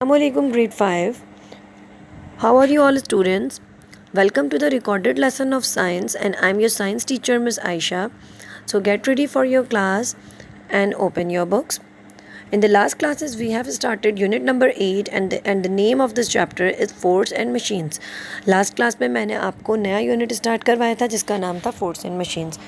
Assalamualaikum grade 5. How are you all students? Welcome to the recorded lesson of science and I'm your science teacher Miss Aisha. So get ready for your class and open your books. In the last classes we have started unit number 8 and the name of this chapter is force and machines. Last class में मैंने आपको नया unit start करवाया था जिसका नाम था force and machines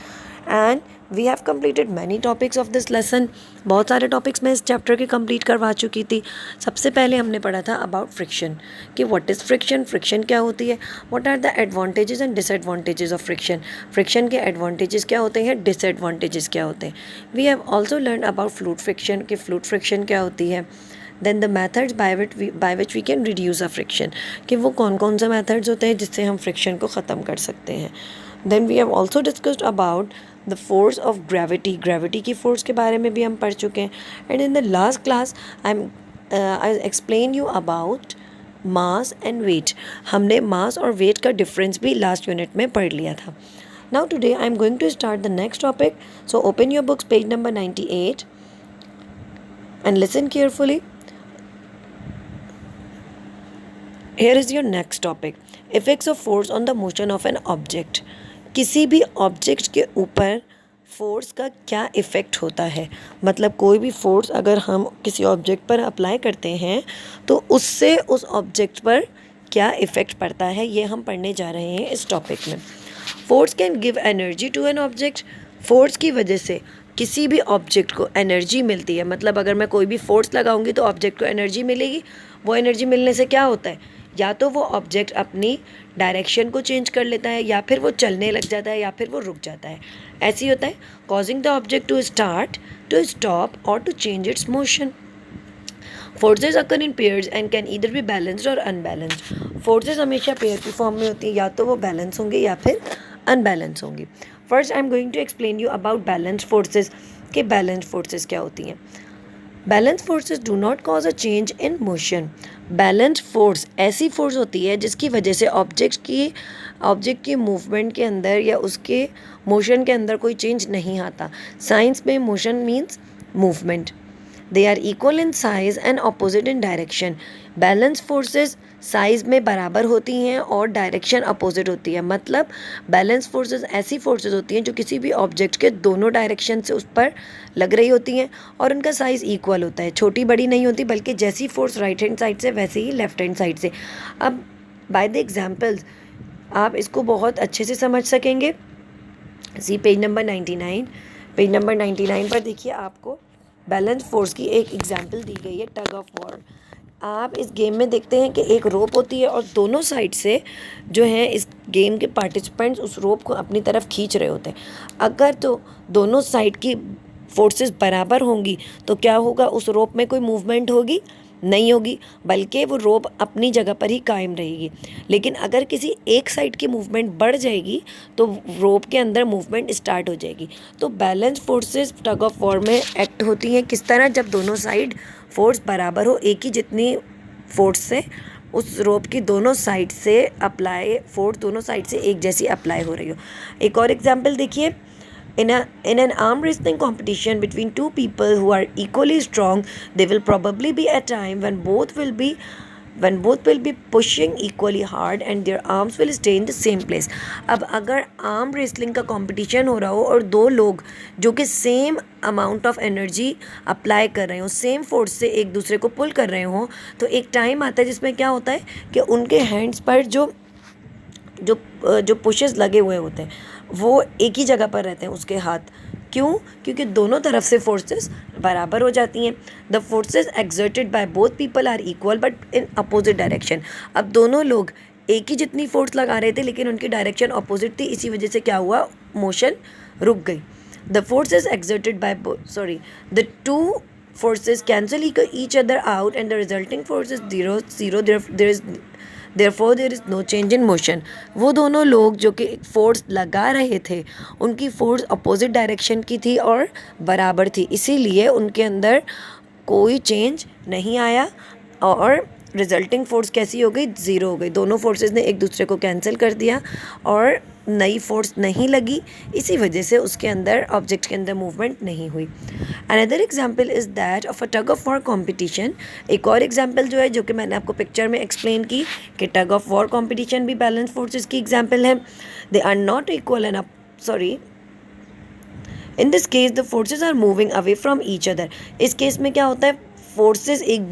and we have completed many topics of this lesson. बहुत सारे टॉपिक्स मैं इस चैप्टर के कंप्लीट करवा चुकी थी. सबसे पहले हमने पढ़ा था अबाउट फ्रिक्शन कि व्हाट इज़ फ्रिक्शन, फ्रिक्शन क्या होती है, what are the advantages and disadvantages of friction, friction के एडवांटेजेस क्या होते हैं, डिसएडवांटेजेस क्या होते हैं. We have also learn about fluid friction कि फ्लूइड फ्रिक्शन क्या होती है. Then the methods by which we can reduce a friction कि वो कौन कौन से मैथड्स होते हैं जिससे हम फ्रिक्शन को ख़त्म कर सकते हैं. Then we have also discussed about the force of gravity, gravity की फोर्स के बारे में भी हम पढ़ चुके हैं. And in the last class I explain you about mass and weight. हमने मास और वेट का डिफरेंस भी लास्ट यूनिट में पढ़ लिया था. Now today I am going to start the next topic. So open your books page number 98 and listen carefully. Here is your next topic. Effects of force on the motion of an object. किसी भी object के ऊपर force का क्या effect होता है, मतलब कोई भी फोर्स अगर हम किसी ऑब्जेक्ट पर अप्लाई करते हैं तो उससे उस ऑब्जेक्ट पर क्या इफ़ेक्ट पड़ता है, ये हम पढ़ने जा रहे हैं इस टॉपिक में. Force can give energy to an object. Force की वजह से किसी भी ऑब्जेक्ट को एनर्जी मिलती है, मतलब अगर मैं कोई भी फोर्स लगाऊंगी तो ऑब्जेक्ट को एनर्जी मिलेगी. वो एनर्जी मिलने से क्या होता है, या तो वो ऑब्जेक्ट अपनी डायरेक्शन को चेंज कर लेता है, या फिर वो चलने लग जाता है, या फिर वो रुक जाता है. ऐसे ही होता है. Causing the object to start, to stop or to change its motion. Forces occur in pairs and can either be balanced or unbalanced. Forces हमेशा पेयर की फॉर्म में होती है, या तो वो बैलेंस होंगे या फिर अनबैलेंस होंगी. First I am going to explain you about balance forces कि बैलेंस फोर्सेज क्या होती हैं. Balance forces do not cause a change in motion. Balance force ऐसी फोर्स होती है जिसकी वजह से ऑब्जेक्ट की मूवमेंट के अंदर या उसके मोशन के अंदर कोई चेंज नहीं आता. साइंस में motion means movement. They are equal in size and opposite in direction. Balance forces size में बराबर होती हैं और डायरेक्शन अपोजिट होती है. मतलब बैलेंस फोर्सेस ऐसी फोर्सेस होती हैं जो किसी भी ऑब्जेक्ट के दोनों डायरेक्शन से उस पर लग रही होती हैं और उनका साइज़ इक्वल होता है, छोटी बड़ी नहीं होती, बल्कि जैसी फोर्स राइट हैंड साइड से वैसे ही लेफ्ट हैंड साइड से. अब बाय द एग्जाम्पल्स आप इसको बहुत अच्छे से समझ सकेंगे. सी पेज नंबर 99. पेज नंबर 99 पर देखिए आपको बैलेंस फोर्स की एक एग्जाम्पल दी गई है, टग ऑफ वॉर. आप इस गेम में देखते हैं कि एक रोप होती है और दोनों साइड से जो है इस गेम के पार्टिसिपेंट्स उस रोप को अपनी तरफ खींच रहे होते हैं. अगर तो दोनों साइड की फोर्सेस बराबर होंगी तो क्या होगा, उस रोप में कोई मूवमेंट होगी नहीं होगी, बल्कि वो रोप अपनी जगह पर ही कायम रहेगी. लेकिन अगर किसी एक साइड की मूवमेंट बढ़ जाएगी तो रोप के अंदर मूवमेंट स्टार्ट हो जाएगी. तो balance forces tug of war में एक्ट होती हैं किस तरह, जब दोनों साइड फोर्स बराबर हो, एक ही जितनी फोर्स से उस रोप की दोनों साइड से अप्लाई, फोर्स दोनों साइड से एक जैसी अप्लाई हो रही हो. एक और एग्जाम्पल देखिए. In an arm wrestling competition between two people who are equally strong, there will probably be a time when both will be pushing equally hard and their arms will stay in the same place. अब अगर arm wrestling का competition हो रहा हो और दो लोग जो कि same amount of energy apply कर रहे हो, सेम फोर्स से एक दूसरे को पुल कर रहे हो, तो एक टाइम आता है जिसमें क्या होता है कि उनके हैंड्स पर जो जो जो पुशेस लगे हुए होते हैं वो एक ही जगह पर रहते हैं उसके हाथ. क्यों? क्योंकि दोनों तरफ से फोर्सेस बराबर हो जाती हैं. The forces exerted by both people are equal but in opposite direction. अब दोनों लोग एक ही जितनी फोर्स लगा रहे थे लेकिन उनकी डायरेक्शन अपोजिट थी, इसी वजह से क्या हुआ, मोशन रुक गई. The forces exerted by the two forces cancel each other out and the resulting force is zero. Therefore there is no change in motion. वो दोनों लोग जो कि फोर्स लगा रहे थे उनकी फोर्स अपोजिट डायरेक्शन की थी और बराबर थी, इसीलिए उनके अंदर कोई चेंज नहीं आया और रिजल्टिंग फोर्स कैसी हो गई, ज़ीरो हो गई। दोनों फोर्सेस ने एक दूसरे को कैंसिल कर दिया और नई फोर्स नहीं लगी, इसी वजह से उसके अंदर ऑब्जेक्ट के अंदर मूवमेंट नहीं हुई। Another example is that of a tug of war competition. एक और एग्जाम्पल जो है, जो कि मैंने आपको पिक्चर में एक्सप्लेन की कि टग ऑफ वॉर कॉम्पिटिशन भी बैलेंस फोर्सेस की एग्जाम्पल है। They are not equal and in this case the forces are moving away from each other. इस केस में क्या होता है, फोर्सेज एक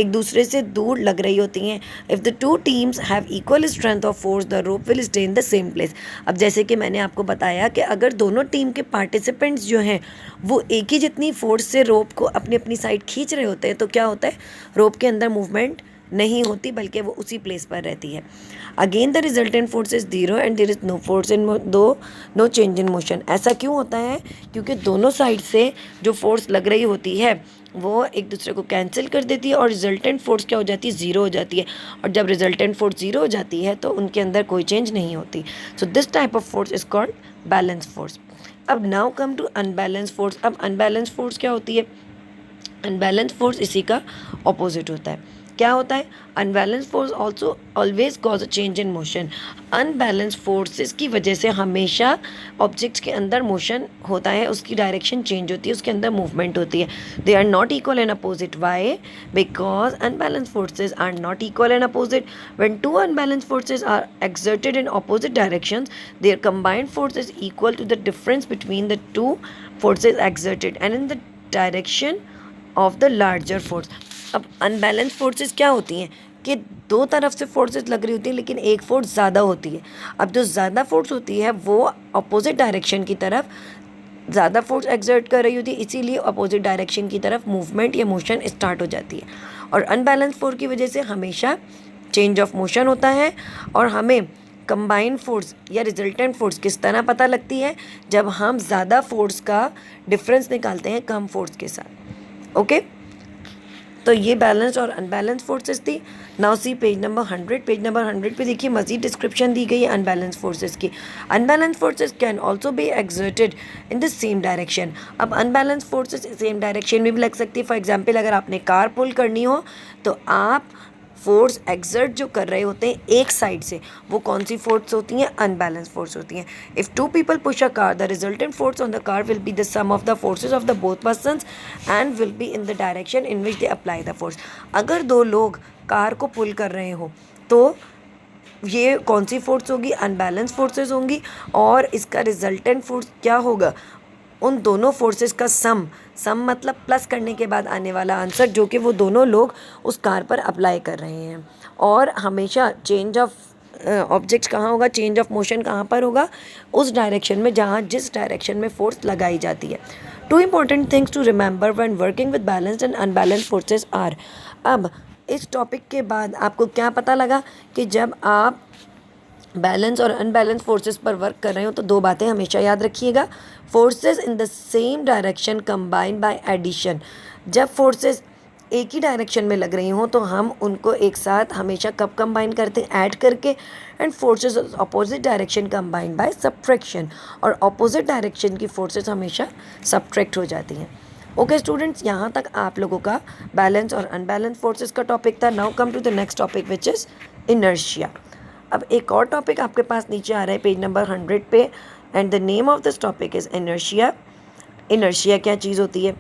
दूसरे से दूर लग रही होती हैं। If the two teams have equal strength of force the rope will stay in the same place. अब जैसे कि मैंने आपको बताया कि अगर दोनों टीम के पार्टिसिपेंट्स जो हैं वो एक ही जितनी फोर्स से रोप को अपनी अपनी साइड खींच रहे होते हैं, तो क्या होता है, रोप के अंदर मूवमेंट नहीं होती, बल्कि वो उसी प्लेस पर रहती है। Again the resultant force is zero and there is no force in no change in motion. ऐसा क्यों होता है, क्योंकि दोनों साइड से जो फोर्स लग रही होती है वो एक दूसरे को कैंसिल कर देती है और रिजल्टेंट फोर्स क्या हो जाती है, ज़ीरो हो जाती है। और जब रिजल्टेंट फोर्स ज़ीरो हो जाती है तो उनके अंदर कोई चेंज नहीं होती। So this type of force is called balance force. अब now come to unbalance force. अब अनबैलेंस फोर्स क्या होती है, अनबैलेंस फोर्स इसी का ऑपोजिट होता है। क्या होता है, unbalance force also always cause a change in motion. Unbalance forces की वजह से हमेशा ऑब्जेक्ट्स के अंदर मोशन होता है, उसकी डायरेक्शन चेंज होती है, उसके अंदर मूवमेंट होती है। They are not equal and opposite. Why? Because unbalance forces are not equal and opposite. When two unbalance forces are exerted in opposite directions, their combined force is equal to the difference between the two forces exerted and in the direction of the larger force. अब unbalance forces क्या होती हैं कि दो तरफ से forces लग रही होती हैं लेकिन एक फोर्स ज़्यादा होती है। अब जो ज़्यादा फोर्स होती है वो अपोजिट डायरेक्शन की तरफ ज़्यादा फोर्स एक्सर्ट कर रही होती है, इसीलिए अपोजिट डायरेक्शन की तरफ मूवमेंट या मोशन स्टार्ट हो जाती है। और अनबैलेंस फोर्स की वजह से हमेशा चेंज ऑफ मोशन होता है। और हमें कंबाइंड फोर्स या रिजल्टेंट फोर्स किस तरह पता लगती है, जब हम ज़्यादा फोर्स का डिफरेंस निकालते हैं कम फोर्स के साथ। ओके, तो ये बैलेंस और अनबैलेंस फोर्सेस थी। Now see page number 100। Page number 100 पे देखिए मजीद डिस्क्रिप्शन दी गई है अनबैलेंस फोर्सेस की। Unbalance forces can also be exerted in the same direction. अब अनबैलेंस फोर्सेस सेम डायरेक्शन में भी लग सकती है। फॉर एग्जाम्पल, अगर आपने कार पुल करनी हो तो आप फोर्स एक्सर्ट जो कर रहे होते हैं एक साइड से, वो कौन सी फोर्स होती हैं, अनबैलेंस फोर्स होती हैं। If two people push a car, the resultant force on the car will be the sum of the forces of the both persons and will be in the direction in which they apply the force. अगर दो लोग car को पुल कर रहे हो तो ये कौन सी फोर्स होगी, अनबैलेंस फोर्सेस होंगी। और इसका रिजल्टेंट फोर्स क्या होगा, उन दोनों फोर्सेस का सम मतलब प्लस करने के बाद आने वाला आंसर, जो कि वो दोनों लोग उस कार पर अप्लाई कर रहे हैं। और हमेशा चेंज ऑफ ऑब्जेक्ट कहाँ होगा, चेंज ऑफ मोशन कहाँ पर होगा, उस डायरेक्शन में जहाँ जिस डायरेक्शन में फोर्स लगाई जाती है। Two important things to remember when working with balanced and unbalanced forces are. अब इस टॉपिक के बाद आपको क्या पता लगा कि जब आप बैलेंस और अनबैलेंस फोर्सेस पर वर्क कर रहे हो तो दो बातें हमेशा याद रखिएगा। Forces in the same direction combined by addition. जब फोर्सेस एक ही डायरेक्शन में लग रही हों तो हम उनको एक साथ हमेशा कब कंबाइन करते हैं, ऐड करके। And forces opposite direction combined by subtraction. और अपोजिट डायरेक्शन की फोर्सेस हमेशा सब्ट्रैक्ट हो जाती हैं। ओके स्टूडेंट्स, यहाँ तक आप लोगों का बैलेंस और अनबैलेंस फोर्सेस का टॉपिक था। Now come to the next topic which is inertia. अब एक और टॉपिक आपके पास नीचे आ रहा है पेज नंबर 100 पे, and the name of this topic is inertia. Inertia क्या चीज़ होती है,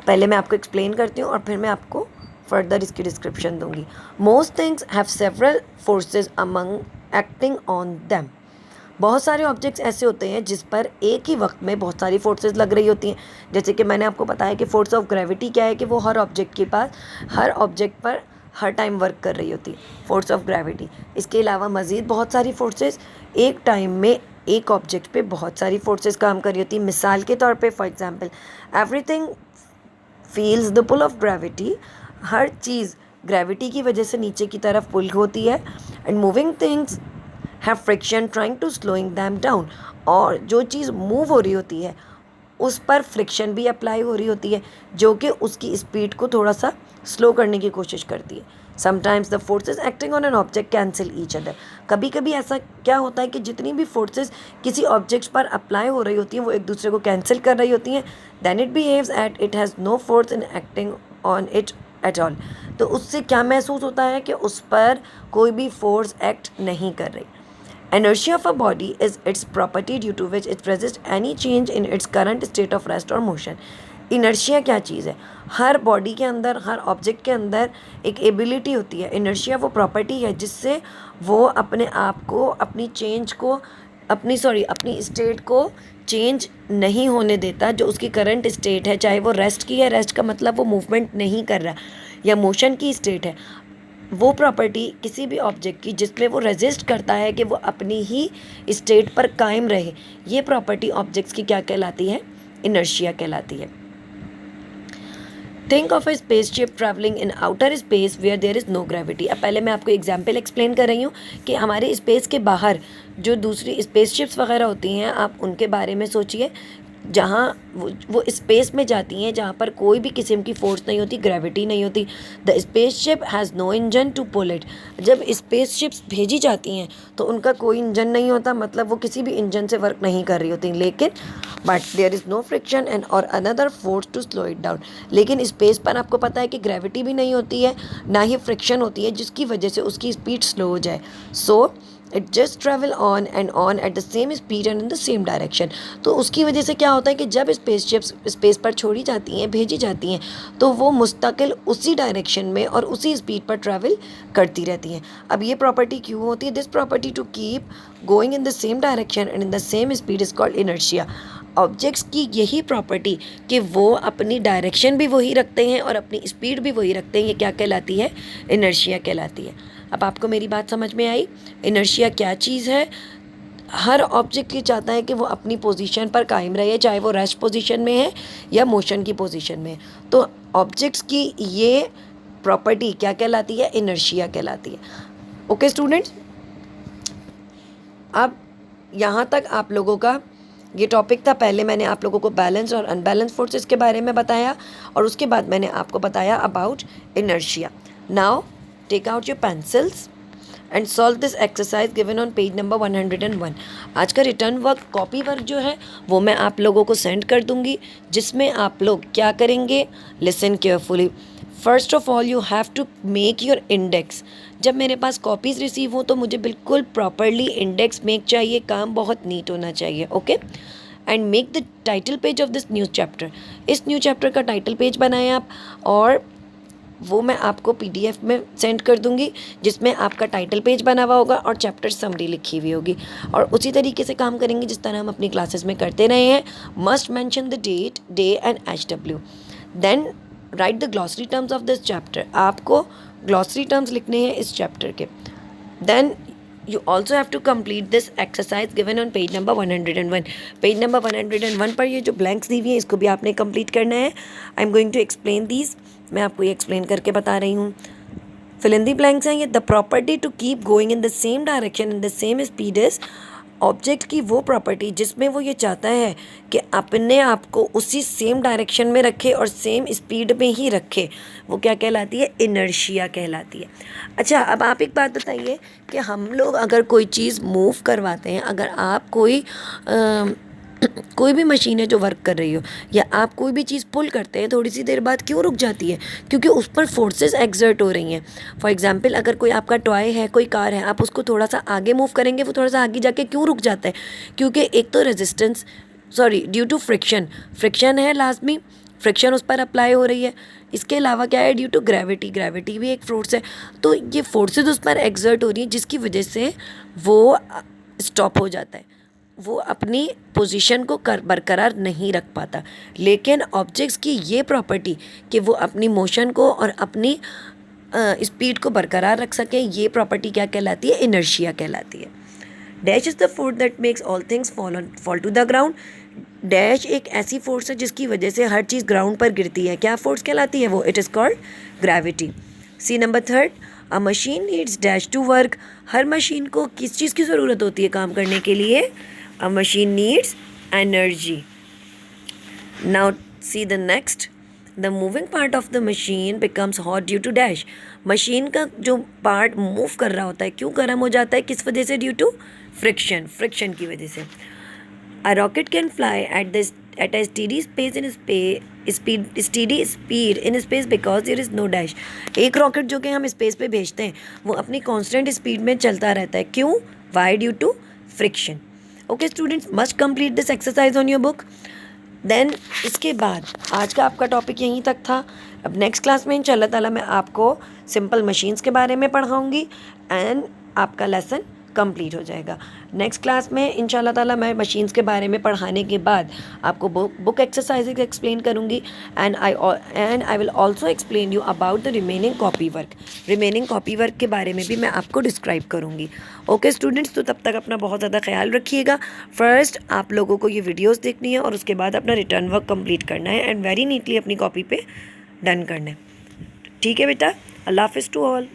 पहले मैं आपको एक्सप्लेन करती हूँ और फिर मैं आपको फर्दर इसकी डिस्क्रिप्शन दूंगी। Most things have several forces among acting on them. बहुत सारे ऑब्जेक्ट्स ऐसे होते हैं जिस पर एक ही वक्त में बहुत सारी फोर्सेस लग रही होती हैं। जैसे कि मैंने आपको बताया कि फोर्स ऑफ ग्रेविटी क्या है, कि वो हर ऑब्जेक्ट के पास हर ऑब्जेक्ट पर हर टाइम वर्क कर रही होती है, फोर्स ऑफ ग्रेविटी। इसके अलावा मज़ीद बहुत सारी फोर्सेस एक टाइम में एक ऑब्जेक्ट पे बहुत सारी फोर्सेस काम कर रही होती है। मिसाल के तौर पे for example, everything feels the pull of gravity. हर चीज़ ग्रेविटी की वजह से नीचे की तरफ पुल होती है। And moving things have friction trying to slowing them down. और जो चीज़ मूव हो रही होती है उस पर फ्रिक्शन भी अप्लाई हो रही होती है, जो कि उसकी स्पीड को थोड़ा सा स्लो करने की कोशिश करती है। Sometimes the forces acting on an object cancel each other. कभी कभी ऐसा क्या होता है कि जितनी भी फोर्सेज किसी ऑब्जेक्ट पर अप्लाई हो रही होती हैं वो एक दूसरे को कैंसिल कर रही होती हैं। Then it behaves at it has no force in acting on it at all. तो उससे क्या महसूस होता है कि उस पर कोई भी फोर्स एक्ट नहीं कर रही। Inertia of a body is its property due to which it resists any change in its current state of rest or motion. Inertia क्या चीज़ है? हर बॉडी के अंदर, हर ऑब्जेक्ट के अंदर एक एबिलिटी होती है। इनर्शिया वो प्रॉपर्टी है जिससे वो अपने आप को, अपनी स्टेट को चेंज नहीं होने देता। जो उसकी करंट स्टेट है, चाहे वो रेस्ट की है, रेस्ट का मतलब वो मूवमेंट नहीं कर रहा, या मोशन की स्टेट है, वो प्रॉपर्टी किसी भी ऑब्जेक्ट की जिसमें वो रेजिस्ट करता है कि वो अपनी ही स्टेट पर कायम रहे, ये प्रॉपर्टी ऑब्जेक्ट्स की क्या कहलाती है? इनर्शिया कहलाती है। Think of a spaceship travelling in outer space where there is no gravity. अब पहले मैं आपको एग्जांपल एक्सप्लेन कर रही हूँ कि हमारे स्पेस के बाहर जो दूसरी स्पेसशिप्स वगैरह होती हैं, आप उनके बारे में सोचिए, जहाँ वो स्पेस में जाती हैं जहाँ पर कोई भी किस्म की फोर्स नहीं होती, ग्रेविटी नहीं होती। The spaceship has no engine to pull it. जब स्पेसशिप्स भेजी जाती हैं तो उनका कोई इंजन नहीं होता, मतलब वो किसी भी इंजन से वर्क नहीं कर रही होती, लेकिन but there is no friction and और another force to slow it down. लेकिन स्पेस पर आपको पता है कि ग्रेविटी भी नहीं होती है, ना ही फ्रिक्शन होती है जिसकी वजह से उसकी स्पीड स्लो हो जाए। So it just travel on and on at the same speed and in the same direction. तो उसकी वजह से क्या होता है कि जब स्पेसशिप्स स्पेस पर छोड़ी जाती हैं, भेजी जाती हैं, तो वो मुस्तकिल उसी डायरेक्शन में और उसी स्पीड पर ट्रैवल करती रहती हैं। अब ये प्रॉपर्टी क्यों होती है? This property to keep going in the same direction and in the same speed is called inertia. Objects की यही प्रॉपर्टी कि वो अपनी डायरेक्शन भी वही रखते हैं और अपनी स्पीड भी वही रखते हैं, ये क्या कहलाती है? इनर्शिया कहलाती है। अब आपको मेरी बात समझ में आई? इनर्शिया क्या चीज़ है? हर ऑब्जेक्ट ये चाहता है कि वो अपनी पोजीशन पर कायम रहे, चाहे वो रेस्ट पोजीशन में है या मोशन की पोजीशन में है। तो ऑब्जेक्ट्स की ये प्रॉपर्टी क्या कहलाती है? इनर्शिया कहलाती है। ओके स्टूडेंट्स, अब यहाँ तक आप लोगों का ये टॉपिक था। पहले मैंने आप लोगों को बैलेंस और अनबैलेंस फोर्सेस के बारे में बताया और उसके बाद मैंने आपको बताया about inertia. Now take out your pencils and solve this exercise given on page number 101। आज का रिटर्न वर्क, कॉपी वर्क जो है वो मैं आप लोगों को सेंड कर दूंगी, जिसमें आप लोग क्या करेंगे? Listen carefully. First of all you have to make your index. जब मेरे पास कॉपीज़ रिसीव हो तो मुझे बिल्कुल प्रॉपरली इंडेक्स मेक चाहिए, काम बहुत नीट होना चाहिए। Okay, and make the title page of this new chapter. इस न्यू चैप्टर का टाइटल पेज बनाएं आप, और वो मैं आपको पीडीएफ में सेंड कर दूंगी, जिसमें आपका टाइटल पेज बना हुआ होगा और चैप्टर समरी लिखी हुई होगी। और उसी तरीके से काम करेंगे जिस तरह हम अपनी क्लासेस में करते रहे हैं। Must mention the date, day and HW। Then write the glossary terms of this chapter. आपको ग्लॉसरी टर्म्स लिखने हैं इस चैप्टर के। Then you also have to complete this exercise given on page number 101। Page number 101 पर ये जो blanks दी हुई है इसको भी आपने कंप्लीट करना है। I am going to explain these. मैं आपको ये एक्सप्लेन करके बता रही हूँ। फिल इन दी ब्लैंक्स हैं ये। The property to keep going in the same direction in the same speed is. Object की वो प्रॉपर्टी जिसमें वो ये चाहता है कि अपने आप को उसी सेम डायरेक्शन में रखे और सेम स्पीड में ही रखे, वो क्या कहलाती है? इनर्शिया कहलाती है। अच्छा, अब आप एक बात बताइए कि हम लोग अगर कोई चीज़ मूव करवाते हैं, अगर आप कोई भी मशीन है जो वर्क कर रही हो, या आप कोई भी चीज़ पुल करते हैं, थोड़ी सी देर बाद क्यों रुक जाती है? क्योंकि उस पर फोर्सेस एक्सर्ट हो रही हैं। फॉर एग्जांपल, अगर कोई आपका टॉय है, कोई कार है, आप उसको थोड़ा सा आगे मूव करेंगे, वो थोड़ा सा आगे जाके क्यों रुक जाता है? क्योंकि एक तो रेजिस्टेंस, ड्यू टू फ्रिक्शन है, लाजमी फ्रिक्शन उस पर अप्लाई हो रही है। इसके अलावा क्या है? ड्यू टू ग्रेविटी भी एक फोर्स है। तो ये फोर्सेस उस पर एक्सर्ट हो रही हैं जिसकी वजह से वो स्टॉप हो जाता है, वो अपनी पोजीशन को बरकरार नहीं रख पाता। लेकिन ऑब्जेक्ट्स की ये प्रॉपर्टी कि वो अपनी मोशन को और अपनी स्पीड को बरकरार रख सके, ये प्रॉपर्टी क्या कहलाती है? इनर्शिया कहलाती है। Dash is the force that makes all things fall to the ground. Dash एक ऐसी फोर्स है जिसकी वजह से हर चीज़ ग्राउंड पर गिरती है। क्या फोर्स कहलाती है वो? It is called gravity. C number 3, a machine needs dash to work. हर मशीन को किस चीज़ की ज़रूरत होती है काम करने के लिए? A machine needs energy. Now see the next. The moving part of the machine becomes hot due to dash. Machine का जो पार्ट मूव कर रहा होता है क्यों गर्म हो जाता है? किस वजह से? ड्यू टू फ्रिक्शन की वजह से। A rocket can fly at the at a steady space in steady speed in space because there is no dash। एक रॉकेट जो कि हम स्पेस पे भेजते हैं वो अपनी कांस्टेंट स्पीड में चलता रहता है, क्यों? Why? Due to friction. Okay students, must complete this exercise on your book. Then इसके बाद आज का आपका टॉपिक यहीं तक था। अब नेक्स्ट क्लास में इंशाल्लाह ताला मैं आपको सिंपल मशीन्स के बारे में पढ़ाऊँगी एंड आपका लेसन कंप्लीट हो जाएगा। नेक्स्ट क्लास में इंशाल्लाह ताला मैं मशीन्स के बारे में पढ़ाने के बाद आपको बुक एक्सरसाइजेज एक्सप्लेन करूँगी and I will also explain you about the remaining copy work. Remaining copy work के बारे में भी मैं आपको डिस्क्राइब करूँगी। ओके स्टूडेंट्स, तो तब तक अपना बहुत ज़्यादा ख्याल रखिएगा। फर्स्ट आप लोगों को ये वीडियोज़ देखनी है और उसके बाद अपना रिटर्न वर्क कंप्लीट करना है एंड वेरी नीटली अपनी कॉपी पे डन करना है। ठीक है बेटा, अल्लाह हाफिज़ टू ऑल।